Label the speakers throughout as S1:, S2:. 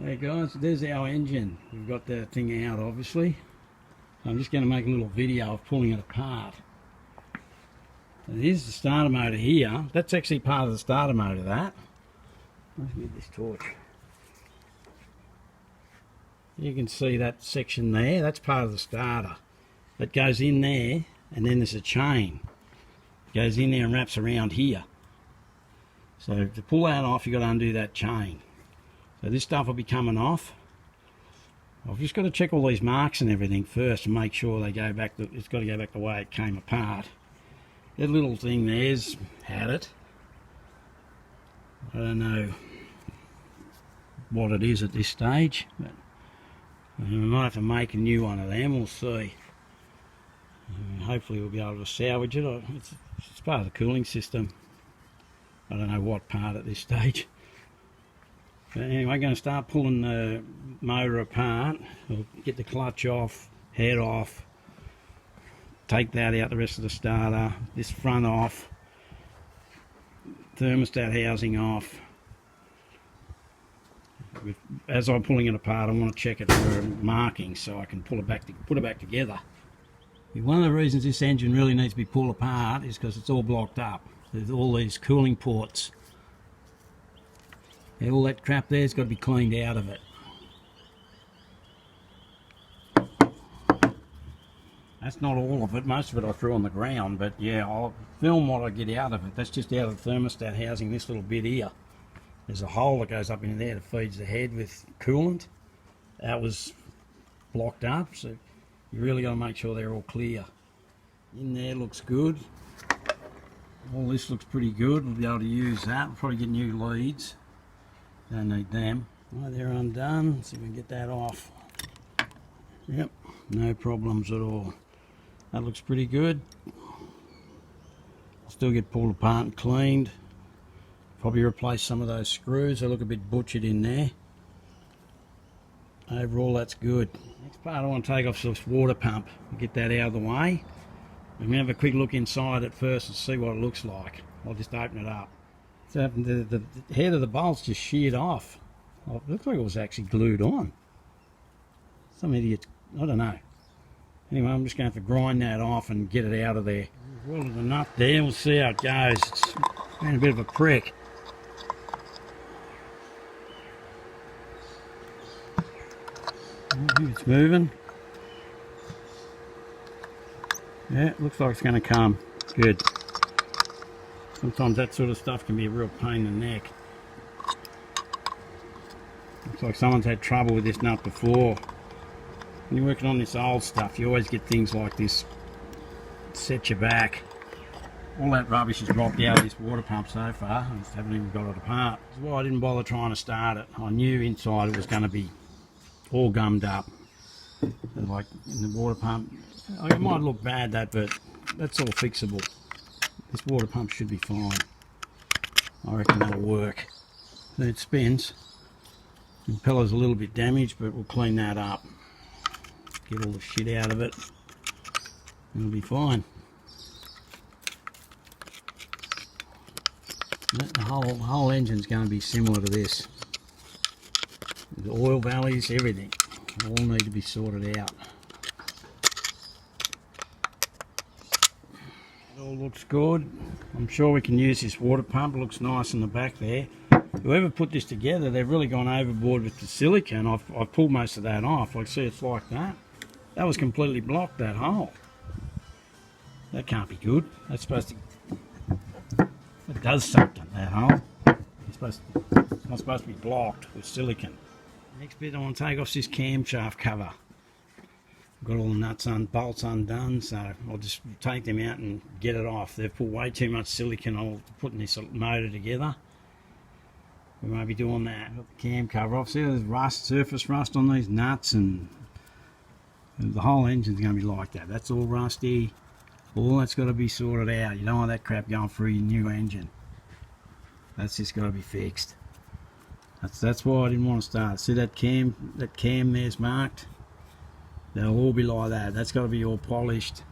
S1: Hey guys, there's our engine. We've got the thing out obviously. I'm just going to make a little video of pulling it apart. So here's the starter motor here. That's actually part of the starter motor, that. Let's get this torch. You can see that section there, that's part of the starter. That goes in there, and then there's a chain. It goes in there and wraps around here. So to pull that off, you've got to undo that chain. So this stuff will be coming off. I've just got to check all these marks and everything first and make sure they go back. It's got to go back the way it came apart. That little thing there's had it. I don't know what it is at this stage, but we might have to make a new one of them. We'll see. Hopefully we'll be able to salvage it. It's part of the cooling system. I don't know what part at this stage. But anyway, I'm going to start pulling the motor apart. We'll get the clutch off, head off, take that out, the rest of the starter, this front off, thermostat housing off. As I'm pulling it apart, I want to check it for markings so I can put it back together. One of the reasons this engine really needs to be pulled apart is because it's all blocked up. There's all these cooling ports. Yeah, all that crap there's got to be cleaned out of it. That's not all of it. Most of it I threw on the ground, but yeah, I'll film what I get out of it. That's just out of the thermostat housing, this little bit here. There's a hole that goes up in there that feeds the head with coolant. That was blocked up, so you really got to make sure they're all clear. In there looks good. All this looks pretty good. We'll be able to use that. We'll probably get new leads. Don't need them. Right, they're undone, so we can get that off. Yep, no problems at all. That looks pretty good. Still get pulled apart and cleaned. Probably replace some of those screws. They look a bit butchered in there. Overall, that's good. Next part I want to take off this water pump and get that out of the way. I'm going to have a quick look inside it first and see what it looks like. I'll just open it up. So the head of the bolt's just sheared off. Oh, it looks like it was actually glued on. Some idiot, I don't know. Anyway, I'm just going to have to grind that off and get it out of there. Welded the nut there, we'll see how it goes. It's been a bit of a prick. It's moving. Yeah, it looks like it's going to come. Good. Sometimes that sort of stuff can be a real pain in the neck. Looks like someone's had trouble with this nut before. When you're working on this old stuff, you always get things like this set you back. All that rubbish has dropped out of this water pump so far. I just haven't even got it apart. That's why I didn't bother trying to start it. I knew inside it was going to be all gummed up. Like in the water pump, it might look bad that, but that's all fixable. This water pump should be fine. I reckon that'll work. Then it spins. The impeller's a little bit damaged, but we'll clean that up. Get all the shit out of it. It'll be fine. The whole engine's going to be similar to this. The oil valleys, everything, all need to be sorted out. It all looks good. I'm sure we can use this water pump. It looks nice in the back there. Whoever put this together, they've really gone overboard with the silicone. I've pulled most of that off. Like, see, it's like that. That was completely blocked, that hole. That can't be good. That's supposed to... It does something, that hole. It's not supposed to be blocked with silicone. Next bit I want to take off this camshaft cover. I've got all the nuts and bolts undone, so I'll just take them out and get it off. They've put way too much silicone on putting this motor together. We won't be doing that. Got the cam cover off. See, there's rust, surface rust on these nuts, and the whole engine's going to be like that. That's all rusty. All that's got to be sorted out. You don't want that crap going through your new engine. That's just got to be fixed. That's why I didn't want to start. See that cam there's marked? They'll all be like that. That's got to be all polished.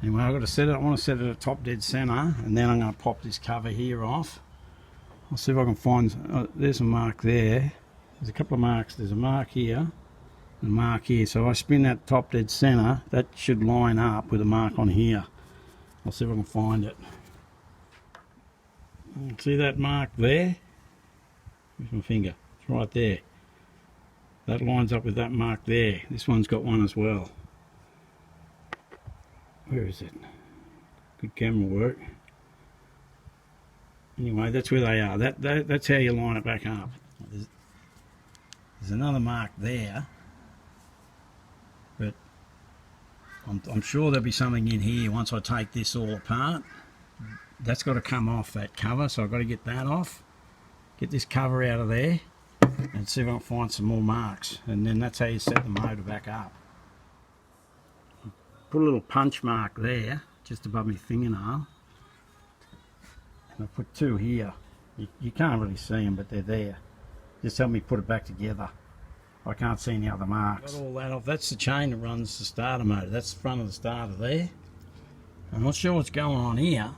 S1: Anyway, I've got to set it. I want to set it at top dead center, and then I'm going to pop this cover here off. I'll see if I can find, there's a mark there. There's a couple of marks. There's a mark here and a mark here. So if I spin that top dead center, that should line up with a mark on here. I'll see if I can find it. See that mark there? Where's my finger? It's right there. That lines up with that mark there. This one's got one as well. Where is it? Good camera work. Anyway, that's where they are. That's how you line it back up. There's another mark there, but I'm sure there'll be something in here once I take this all apart. That's got to come off, that cover, so I've got to get that off, get this cover out of there, and see if I can find some more marks, and then that's how you set the motor back up. Put a little punch mark there, just above my fingernail, and I put two here. You can't really see them, but they're there. Just help me put it back together. I can't see any other marks. Got all that off. That's the chain that runs the starter motor. That's the front of the starter there. I'm not sure what's going on here.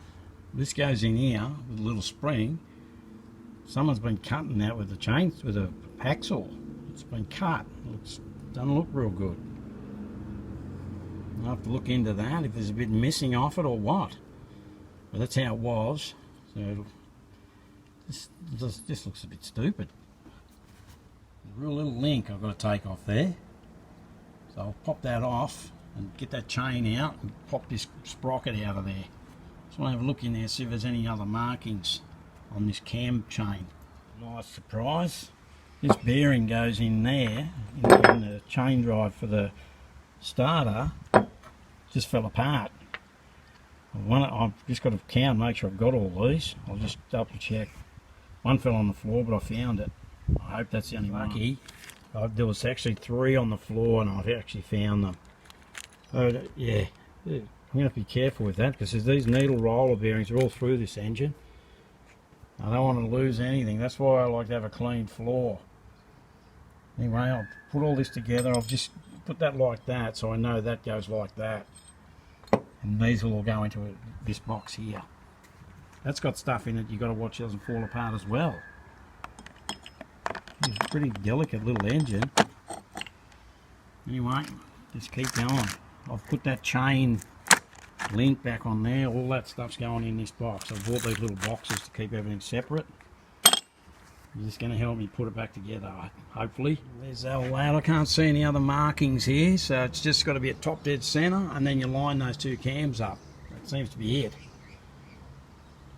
S1: This goes in here with a little spring. Someone's been cutting that with a chain, with a hacksaw. It's been cut. Doesn't look real good. I'll have to look into that, if there's a bit missing off it or what. But that's how it was. So this looks a bit stupid. A real little link I've got to take off there. So I'll pop that off and get that chain out and pop this sprocket out of there. Just want to have a look in there, see if there's any other markings on this cam chain. Nice surprise. This bearing goes in there, in the chain drive for the starter. Just fell apart. I've just got to count, make sure I've got all these. I'll just double check. One fell on the floor, but I found it. I hope that's the only lucky. There was actually 3 on the floor, and I've actually found them. So yeah, I'm going to have to be careful with that, because these needle roller bearings are all through this engine. I don't want to lose anything. That's why I like to have a clean floor. Anyway, I'll put all this together. I've just put that like that, so I know that goes like that. And these will all go into this box here. That's got stuff in it you've got to watch it doesn't fall apart as well. It's a pretty delicate little engine. Anyway, just keep going. I've put that chain link back on there. All that stuff's going in this box. I've bought these little boxes to keep everything separate. You're just going to help me put it back together, hopefully. There's all that. I can't see any other markings here, so it's just got to be a top dead center, and then you line those 2 cams up. That seems to be it.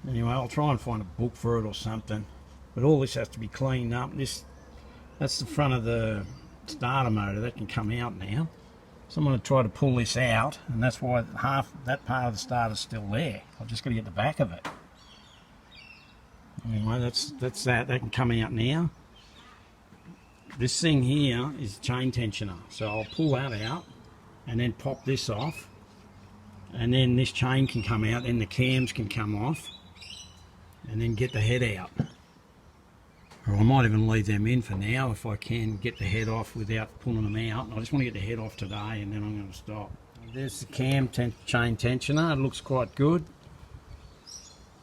S1: Anyway, I'll try and find a book for it or something. But all this has to be cleaned up. That's the front of the starter motor. That can come out now. So I'm going to try to pull this out, and that's why that part of the starter's still there. I've just got to get the back of it. Anyway, that's that. That can come out now. This thing here is chain tensioner. So I'll pull that out and then pop this off. And then this chain can come out, and the cams can come off. And then get the head out. Or I might even leave them in for now if I can get the head off without pulling them out. I just want to get the head off today, and then I'm going to stop. There's the cam chain tensioner. It looks quite good.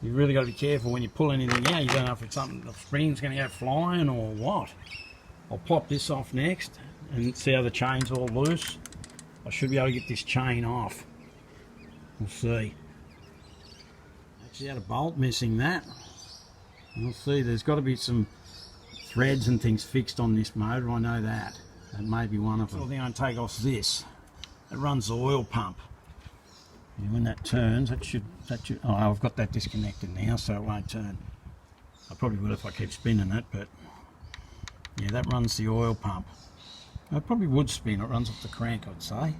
S1: You really got to be careful when you pull anything out. You don't know if it's something, the spring's going to go flying or what. I'll pop this off next and see how the chain's all loose. I should be able to get this chain off. We'll see. Actually had a bolt missing that. We'll see. There's got to be some threads and things fixed on this motor. I know that. That may be one of them. The thing I'm going to take off is this. It runs the oil pump. And when that turns, that should. Oh, I've got that disconnected now, so it won't turn. I probably will if I keep spinning it, but yeah, that runs the oil pump. It probably would spin. It runs off the crank, I'd say.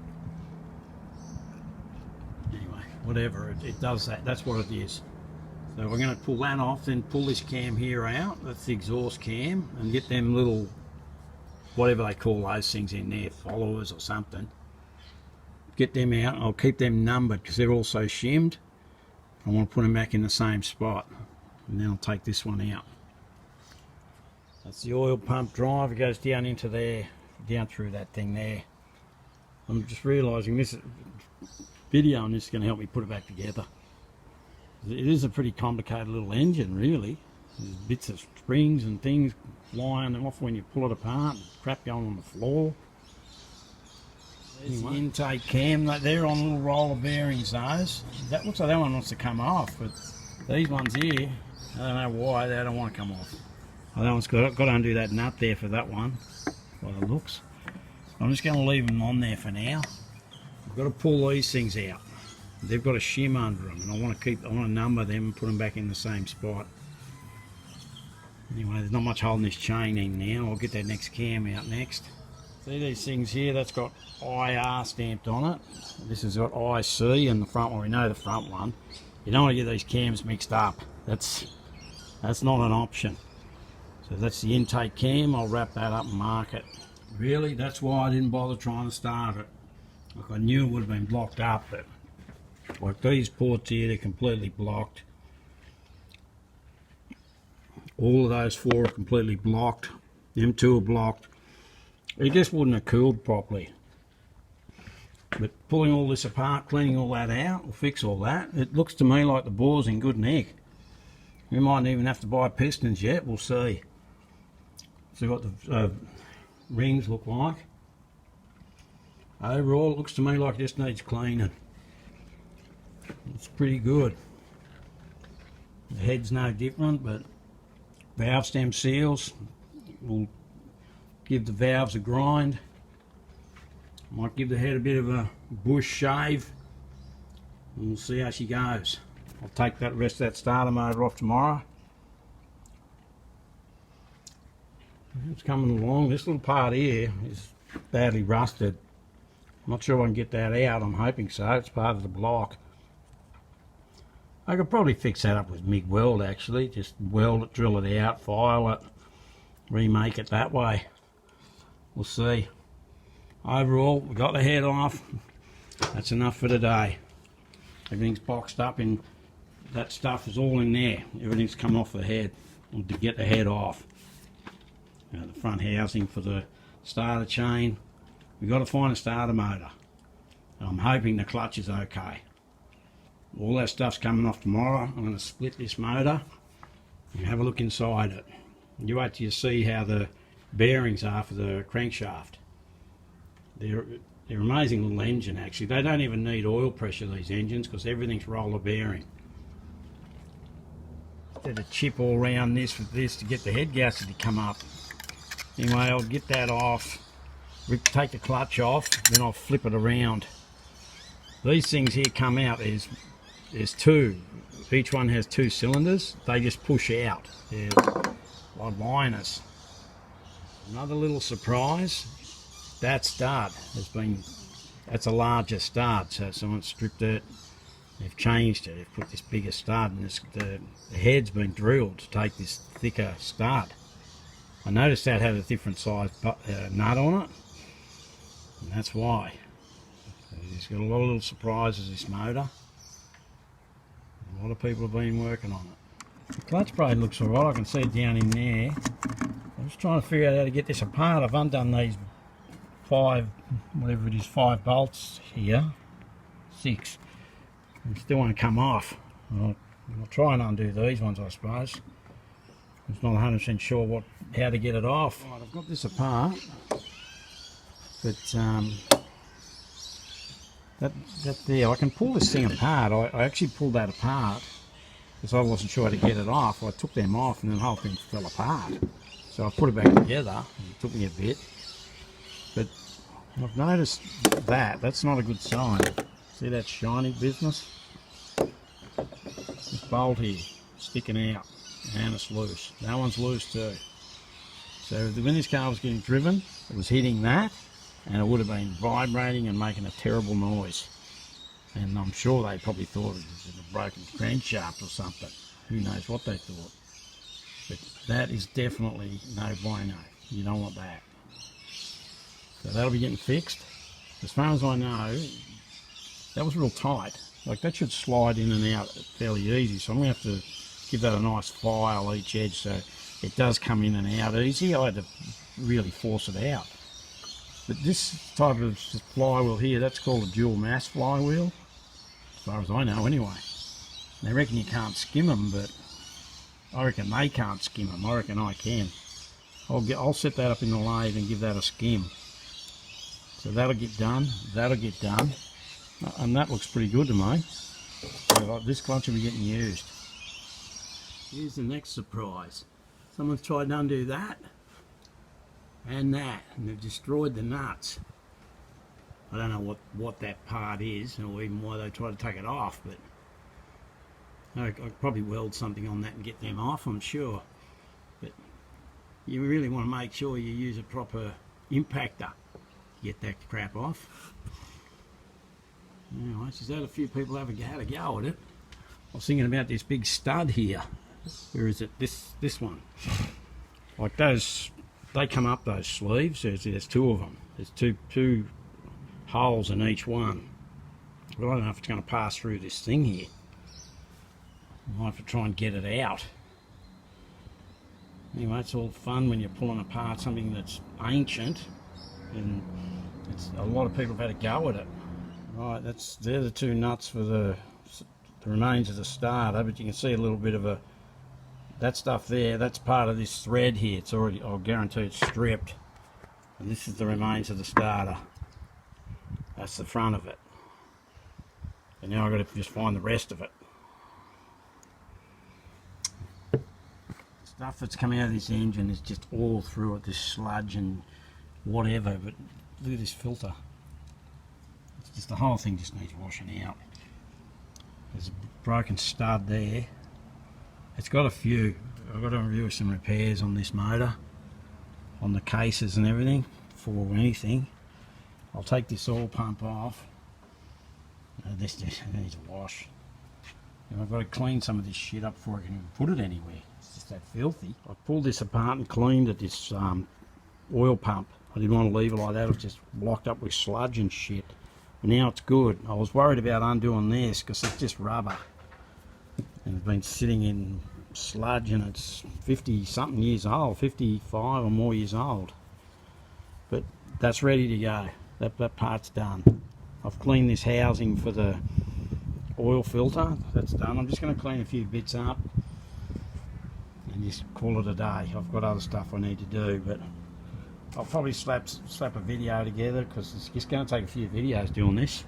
S1: Anyway, whatever, it does that. That's what it is. So we're going to pull that off, then pull this cam here out. That's the exhaust cam, and get them little, whatever they call those things in there, followers or something. Get them out. I'll keep them numbered because they're also shimmed. I want to put them back in the same spot, and then I'll take this one out. That's the oil pump drive. It goes down into there, down through that thing there. I'm just realising this video on this is going to help me put it back together. It is a pretty complicated little engine, really. There's bits of springs and things flying off when you pull it apart, and crap going on the floor. There's the intake cam. They're on little roller bearings, those. That looks like that one wants to come off, but these ones here, I don't know why they don't want to come off. Oh, that one's got to undo that nut there for that one, by the looks. I'm just going to leave them on there for now. I've got to pull these things out. They've got a shim under them, and I want to number them and put them back in the same spot. Anyway, there's not much holding this chain in now. I'll get that next cam out next. See these things here? That's got IR stamped on it. This has got IC in the front one. We know the front one. You don't want to get these cams mixed up. That's not an option. So that's the intake cam. I'll wrap that up and mark it. Really, that's why I didn't bother trying to start it. Like, I knew it would have been blocked up, but like these ports here, they're completely blocked. All of those four are completely blocked. Them two are blocked. It just wouldn't have cooled properly. But pulling all this apart, cleaning all that out, will fix all that. It looks to me like the bore's in good nick. We mightn't even have to buy pistons yet, we'll see. So what the rings look like. Overall, it looks to me like it just needs cleaning. It's pretty good. The head's no different, but valve stem seals will give the valves a grind. Might give the head a bit of a bush shave, and we'll see how she goes. I'll take that rest of that starter motor off tomorrow. It's coming along. This little part here is badly rusted. I'm not sure if I can get that out. I'm hoping so. It's part of the block. I could probably fix that up with MIG weld, actually. Just weld it, drill it out, file it, remake it that way. We'll see. Overall, we got the head off. That's enough for today. Everything's boxed up in, that stuff is all in there. Everything's come off the head to get the head off. The front housing for the starter chain. We've got to find a starter motor. And I'm hoping the clutch is okay. All that stuff's coming off tomorrow. I'm going to split this motor and have a look inside it. You wait till you see how the bearings are for the crankshaft. They're amazing little engine, actually. They don't even need oil pressure, these engines, because everything's roller bearing. Did a chip all around this with this to get the head gasket to come up. Anyway, I'll get that off, take the clutch off, then I'll flip it around. These things here come out, there's two. Each one has two cylinders. They just push out. They're like liners. Another little surprise, that stud that's a larger stud, so someone stripped it, they've changed it, they've put this bigger stud, and the head's been drilled to take this thicker stud. I noticed that had a different size nut on it, and that's why. It's got a lot of little surprises, this motor. A lot of people have been working on it. The clutch braid looks alright, I can see it down in there. I'm just trying to figure out how to get this apart. I've undone these five bolts here. 6. They still want to come off. I'll try and undo these ones, I suppose. I'm not 100% sure how to get it off. Right, I've got this apart, but that there, I can pull this thing apart. I actually pulled that apart because I wasn't sure how to get it off. I took them off and then the whole thing fell apart. So I put it back together. It took me a bit, but I've noticed that's not a good sign. See that shiny business? This bolt here sticking out, and it's loose. That one's loose too. So when this car was getting driven, it was hitting that, and it would have been vibrating and making a terrible noise. And I'm sure they probably thought it was a broken crankshaft or something. Who knows what they thought. But that is definitely no bueno. You don't want that. So that'll be getting fixed. As far as I know, that was real tight. Like, that should slide in and out fairly easy. So I'm going to have to give that a nice file each edge so it does come in and out easy. I had to really force it out. But this type of flywheel here, that's called a dual mass flywheel, as far as I know anyway. They reckon you can't skim them, but I reckon they can't skim them. I reckon I can. I'll set that up in the lathe and give that a skim. So that'll get done. That'll get done. And that looks pretty good to me. So this clutch will be getting used. Here's the next surprise. Someone's tried to undo that and that, and they've destroyed the nuts. I don't know what that part is, or even why they try to take it off, but I could probably weld something on that and get them off, I'm sure. But you really want to make sure you use a proper impactor to get that crap off. Anyway, she's had a few people have a go at it. I was thinking about this big stud here. Where is it? This one. Like those, they come up those sleeves. There's two of them. There's two holes in each one. But I don't know if it's going to pass through this thing here. I might have to try and get it out. Anyway, it's all fun when you're pulling apart something that's ancient, and a lot of people have had a go at it. Right, they're the two nuts for the remains of the starter, but you can see a little bit of that stuff there. That's part of this thread here. It's already, I'll guarantee it's stripped. And this is the remains of the starter. That's the front of it. And now I've got to just find the rest of it. Stuff that's coming out of this engine is just all through it, this sludge and whatever, but look at this filter. It's just, the whole thing just needs washing out. There's a broken stud there. It's got a few. I've got to review some repairs on this motor, on the cases and everything, for anything. I'll take this oil pump off. This just needs a wash. And I've got to clean some of this shit up before I can even put it anywhere. It's just that filthy. I pulled this apart and cleaned it, this oil pump. I didn't want to leave it like that. It was just blocked up with sludge and shit. But now it's good. I was worried about undoing this because it's just rubber. And it's been sitting in sludge, and it's 50 something years old, 55 or more years old. But that's ready to go. That part's done. I've cleaned this housing for the oil filter. That's done. I'm just going to clean a few bits up and just call it a day. I've got other stuff I need to do, but I'll probably slap a video together because it's just going to take a few videos doing this.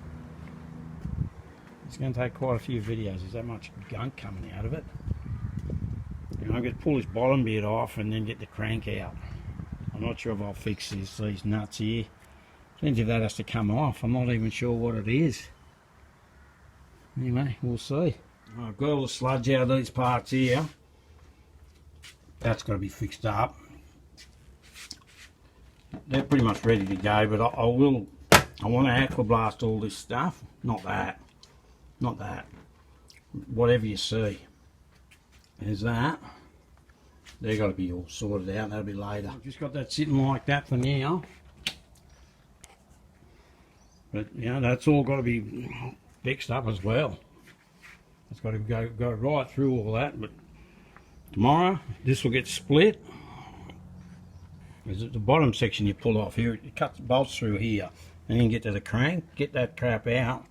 S1: It's going to take quite a few videos. There's that much gunk coming out of it. You know, I'm going to pull this bottom bit off and then get the crank out. I'm not sure if I'll fix these nuts here. Depends if that has to come off. I'm not even sure what it is. Anyway, we'll see. I've got all the sludge out of these parts here. That's got to be fixed up. They're pretty much ready to go, but I want to aqua blast all this stuff. Not that. Whatever you see. There's that. They've got to be all sorted out. That'll be later. I've just got that sitting like that for now. But yeah, that's all got to be fixed up as well. It's got to go right through all that. But tomorrow, this will get split. There's the bottom section you pull off here. It cuts bolts through here, and then get to the crank. Get that crap out.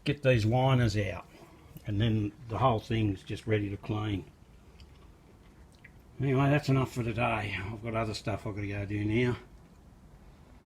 S1: Get these liners out, and then the whole thing's just ready to clean. Anyway, that's enough for today. I've got other stuff I've got to go do now.